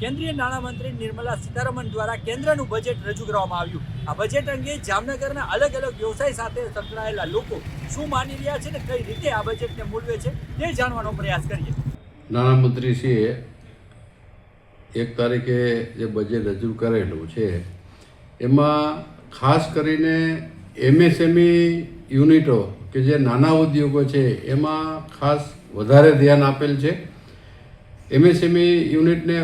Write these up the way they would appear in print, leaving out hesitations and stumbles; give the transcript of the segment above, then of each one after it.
કેન્દ્રીય નાણામંત્રી નિર્મલા સીતારમણ દ્વારા કેન્દ્રનું બજેટ રજૂ કરવામાં આવ્યું। આ બજેટ અંગે જામનગરના અલગ અલગ વ્યવસાય સાથે સંકળાયેલા લોકો શું માની રહ્યા છે ને કઈ રીતે આ બજેટને મૂલવે છે તે જાણવાનો પ્રયાસ કરીએ। નાણામંત્રીશ્રીએ 1 તારીખે જે બજેટ રજૂ કરેલું છે એમાં ખાસ કરીને એમએસએમઈ યુનિટો કે જે નાના ઉદ્યોગો છે એમાં ખાસ વધારે ધ્યાન આપેલ છે। એમએસએમઈ યુનિટને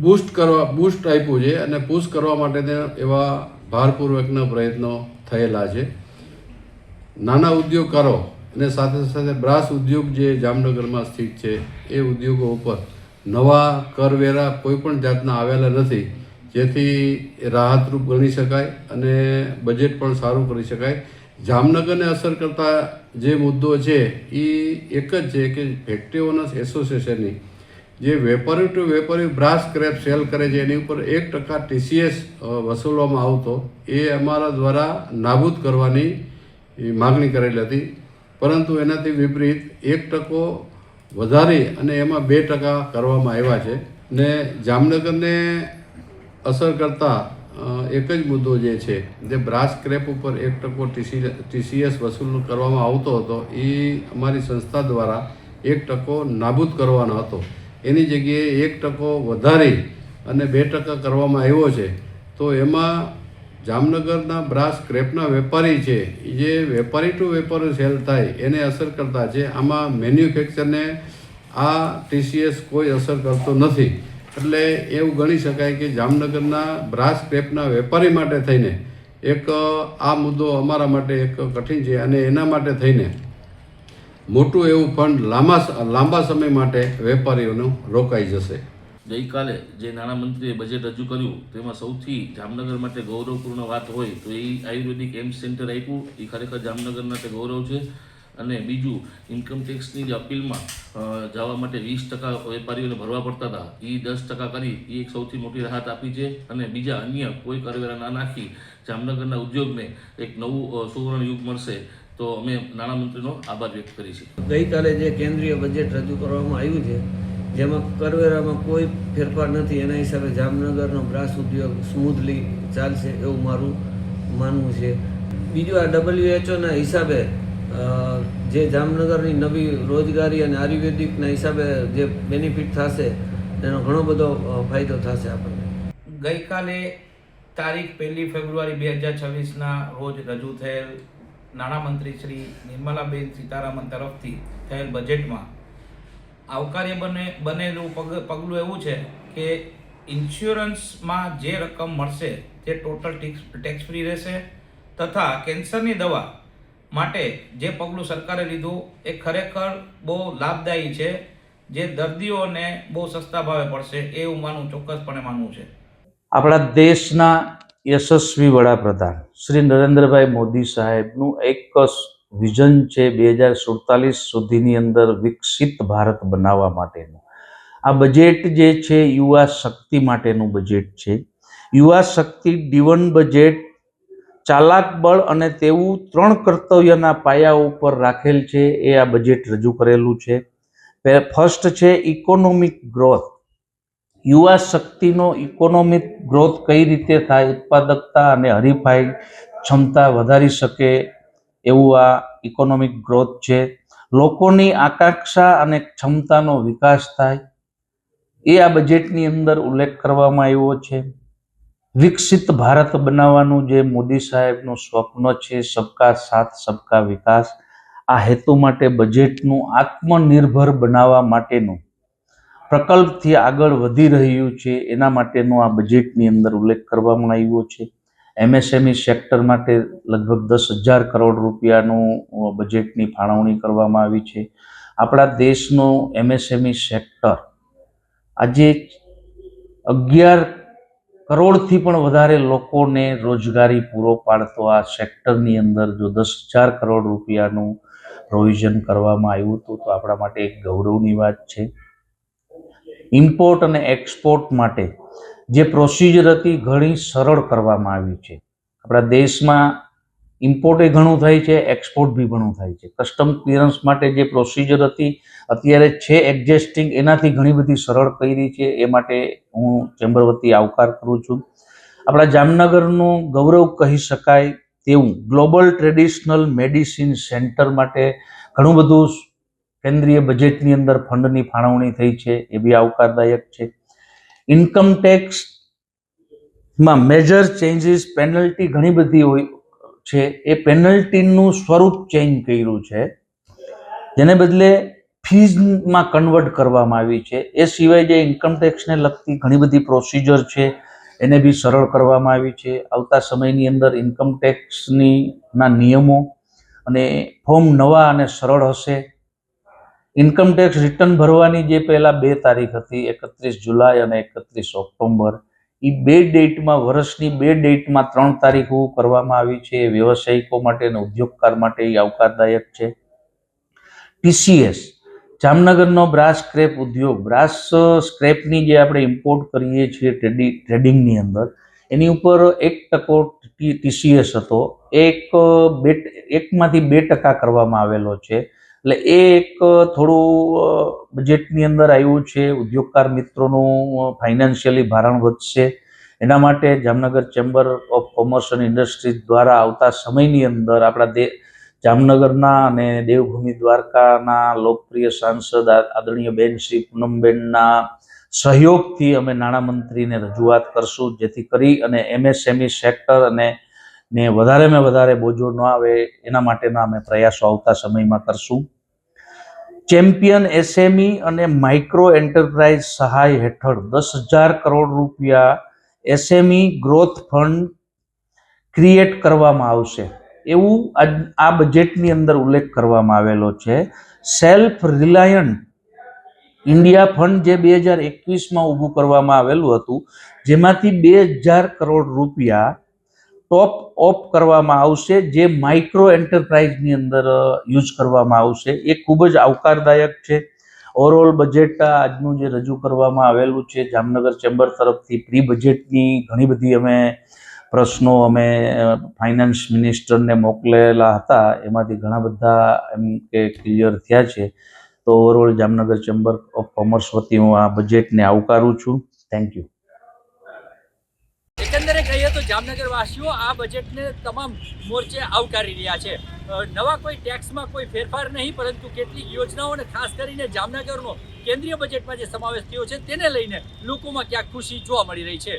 બૂસ્ટ આપ્યું છે અને પુશ કરવા માટે એવા ભારપૂર્વકના પ્રયત્નો થયેલા છે। નાના ઉદ્યોગકારો અને સાથે સાથે બ્રાસ ઉદ્યોગ જે જામનગરમાં સ્થિત છે એ ઉદ્યોગો ઉપર નવા કરવેરા કોઈપણ જાતના આવેલા નથી, જેથી રાહતરૂપ ગણી શકાય અને બજેટ પણ સારું કરી શકાય। જામનગરને અસર કરતા જે મુદ્દો છે એ એક જ છે કે ફેક્ટરી ઓનર્સ એસોસિએશનની જે વેપારી ટુ વેપારી બ્રાસ સ્ક્રેપ સેલ કરે છે એની ઉપર 1% TCS વસૂલવામાં આવતો એ અમારા દ્વારા નાબૂદ કરવાની માગણી કરેલી હતી, પરંતુ એનાથી વિપરીત 1% વધારી અને એમાં 2% કરવામાં આવ્યા છે। ને જામનગરને અસર કરતા એક જ મુદ્દો જે છે જે બ્રાસ સ્ક્રેપ ઉપર 1% TCS વસૂલ કરવામાં આવતો હતો એ અમારી સંસ્થા દ્વારા 1% નાબૂદ કરવાનો હતો, એની જગ્યાએ 1% વધારી અને 2% કરવામાં આવ્યો છે। તો એમાં જામનગરના બ્રાસ સ્ક્રેપના વેપારી છે જે વેપારી ટુ વેપારી સેલ થાય એને અસર કરતા છે, આમાં મેન્યુફેક્ચરને આ TCS કોઈ અસર કરતો નથી। એટલે એવું ગણી શકાય કે જામનગરના બ્રાસ સ્ક્રેપના વેપારી માટે થઈને એક આ મુદ્દો અમારા માટે એક કઠિન છે અને એના માટે થઈને મોટું એવું ફંડ લાંબા સમય માટે વેપારીઓનું રોકાઈ જશે। ગઈકાલે જે નાણામંત્રીએ બજેટ રજૂ કર્યું તેમાં સૌથી જામનગર માટે ગૌરવપૂર્ણ વાત હોય તો એ આયુર્વેદિક એમ્સ સેન્ટર આપ્યું, એ ખરેખર જામનગર માટે ગૌરવ છે। અને બીજું, ઇન્કમ ટેક્સની જે અપીલમાં જવા માટે 20% વેપારીઓને ભરવા પડતા હતા એ 10% કરી એ એક સૌથી મોટી રાહત આપી છે। અને બીજા અન્ય કોઈ કરવેરા ના નાખી જામનગરના ઉદ્યોગને એક નવું સુવર્ણ યુગ મળશે, તો અમે નાણામંત્રીનો આભાર વ્યક્ત કરી છે। ગઈકાલે જે કેન્દ્રીય બજેટ રજૂ કરવામાં આવ્યું છે જેમાં કરવેરામાં કોઈ ફેરફાર નથી, એના હિસાબે જામનગરનો બ્રાસ ઉદ્યોગ સ્મૂથલી ચાલશે એવું મારું માનવું છે। બીજું, આ WHOના હિસાબે જે જામનગરની નવી રોજગારી અને આયુર્વેદિકના હિસાબે જે બેનિફિટ થશે એનો ઘણો બધો ફાયદો થશે આપણને। ગઈકાલે તારીખ 1 ફેબ્રુઆરી 2026ના રોજ રજૂ થયેલ નાણામંત્રી શ્રી નિર્મલાબેન સીતારમણ તરફથી થયેલ બજેટમાં આવકાર્ય બનેલું પગલું એવું છે કે ઇન્સ્યોરન્સમાં જે રકમ મળશે તે ટોટલ ટેક્સ ફ્રી રહેશે, તથા કેન્સરની દવા માટે જે પગલું સરકારે લીધું એ ખરેખર બહુ લાભદાયી છે, જે દર્દીઓને બહુ સસ્તા ભાવે પડશે એ હું ચોક્કસપણે માનવું છે। આપણા દેશના યશસ્વી વડાપ્રધાન શ્રી નરેન્દ્રભાઈ મોદી સાહેબનું એક વિઝન છે 2047 સુધીની અંદર વિકસિત ભારત બનાવવા માટેનું। આ બજેટ જે છે યુવા શક્તિ માટેનું બજેટ છે। યુવા શક્તિ ડિવન બજેટ ચાલાક બળ અને તેવું 3 કર્તવ્યના પાયા ઉપર રાખેલ છે એ આ બજેટ રજૂ કરેલું છે। ફર્સ્ટ છે ઇકોનોમિક ગ્રોથ। યુવા શક્તિનો ઇકોનોમિક ગ્રોથ કઈ રીતે થાય, ઉત્પાદકતા અને હરીફાઈ ક્ષમતા વધારી શકે એવું આ ઇકોનોમિક ગ્રોથ છે। લોકોની આકાંક્ષા અને ક્ષમતાનો વિકાસ થાય એ આ બજેટની અંદર ઉલ્લેખ કરવામાં આવ્યો છે। વિકસિત ભારત બનાવવાનું જે મોદી સાહેબનું સ્વપ્ન છે, સબકા સાથ સબકા વિકાસ, આ હેતુ માટે બજેટનું આત્મનિર્ભર બનાવવા માટેનું પ્રકલ્પથી આગળ વધી રહ્યું છે, એના માટેનો આ બજેટની અંદર ઉલ્લેખ કરવામાં આવ્યો છે। MSME સેક્ટર માટે લગભગ 10,000 કરોડ રૂપિયાનું બજેટની ફાળવણી કરવામાં આવી છે। આપણા દેશનું MSME સેક્ટર આજે 11 કરોડથી પણ વધારે લોકોને રોજગારી પૂરો પાડતો આ સેક્ટરની અંદર જો 10,000 કરોડ રૂપિયાનું પ્રોવિઝન કરવામાં આવ્યું હતું તો આપણા માટે એક ગૌરવની વાત છે। ઇમ્પોર્ટ અને એક્સપોર્ટ માટે જે પ્રોસિજર હતી ઘણી સરળ કરવામાં આવી છે। આપણા દેશમાં ઇમ્પોર્ટ ઘણું થાય છે, એક્સપોર્ટ બી ઘણું થાય છે. કસ્ટમ ક્લિયરન્સ માટે જે પ્રોસિજર હતી અત્યારે છે એક્ઝિસ્ટિંગ, એનાથી ઘણી બધી સરળ કરી છે. એ માટે હું ચેમ્બર વતી આવકાર કરું છું. આપણા જામનગરનું ગૌરવ કહી શકાય તેવું ગ્લોબલ ટ્રેડિશનલ મેડિસિન સેન્ટર માટે ઘણું બધું કેન્દ્રીય બજેટની અંદર ફંડની ફાળવણી થઈ છે, એ બી આવકારદાયક છે. ઇન્કમ ટેક્સમાં મેજર ચેન્જીસ, પેનલ્ટી ઘણી બધી હોય છે, એ પેનલ્ટીનું સ્વરૂપ ચેન્જ કર્યું છે, જેને બદલે ફીઝમાં કન્વર્ટ કરવામાં આવી છે. એ સિવાય જે ઇન્કમ ટેક્સને લગતી ઘણી બધી પ્રોસિજર છે એને બી સરળ કરવામાં આવી છે. આવતા સમયની અંદર ઇન્કમ ટેક્સના નિયમો અને ફોર્મ નવા અને સરળ હશે. ઇન્કમ ટેક્સ રિટર્ન ભરવાની જે પહેલાં 2 તારીખ હતી, 31 જુલાઈ અને 31 ઓક્ટોબર, એ 2 ડેટમાં, વર્ષની 2 ડેટમાં 3 તારીખો કરવામાં આવી છે. વ્યવસાયિકો માટે અને ઉદ્યોગકાર માટે એ આવકારદાયક છે. TCS જામનગરનો બ્રાસ સ્ક્રેપ ઉદ્યોગ, બ્રાસ સ્ક્રેપની જે આપણે ઇમ્પોર્ટ કરીએ છીએ ટ્રેડિંગની અંદર, એની ઉપર 1% TCS હતો. એકમાંથી 2% કરવામાં આવેલો છે. એટલે એ એક થોડું બજેટની અંદર આવ્યું છે. ઉદ્યોગકાર મિત્રોનું ફાઇનાન્શિયલી ભારણ વધશે. એના માટે જામનગર ચેમ્બર ઓફ કોમર્સ અને ઇન્ડસ્ટ્રીઝ દ્વારા આવતા સમયની અંદર આપણા જામનગરના અને દેવભૂમિ દ્વારકાના લોકપ્રિય સાંસદ આદરણીય બેન શ્રી પૂનમબેનના સહયોગથી અમે નાણામંત્રીને રજૂઆત કરશું, જેથી કરી અને MSME સેક્ટર અને વધારેમાં વધારે બોજો ન આવે એના માટેના અમે પ્રયાસો આવતા સમયમાં કરશું. ચેમ્પિયન SME અને માઇક્રો એન્ટરપ્રાઇઝ સહાય હેઠળ 10,000 કરોડ રૂપિયા SME ગ્રોથ ફંડ ક્રિએટ કરવામાં આવશે, એવું આ બજેટની અંદર ઉલ્લેખ કરવામાં આવેલો છે. સેલ્ફ રિલાયન્ટ ઇન્ડિયા ફંડ જે 2021માં ઊભું કરવામાં આવેલું હતું, જેમાંથી 2,000 કરોડ રૂપિયા ટોપ ઓફ કરવામાં આવશે, જે માઇક્રો એન્ટરપ્રાઇઝની અંદર યુઝ કરવામાં આવશે. એ ખૂબ જ આવકારદાયક છે. ઓવરઓલ બજેટ આજનું જે રજૂ કરવામાં આવેલું છે જામનગર ચેમ્બર તરફથી, પ્રી બજેટની ઘણી બધી અમે પ્રશ્નો ફાઇનાન્સ મિનિસ્ટરને મોકલેલા હતા, એમાંથી ઘણા બધા એમ કે ક્લિયર થયા છે. તો overall Jamnagar chamber of commerce વતી હું આ બજેટને આવકારું છું. Thank you. એકંદરે કહીએ તો જામનગર વાસીઓ આ બજેટને તમામ મોરચે આવકારી રહ્યા છે. નવા કોઈ ટેક્સમાં કોઈ ફેરફાર નહીં, પરંતુ કેટલીક યોજનાઓ અને ખાસ કરીને જામનગરનો કેન્દ્રીય બજેટમાં જે સમાવેશ થયો છે તેને લઈને લોકોમાં ક્યાંક ખુશી જોવા મળી રહી છે.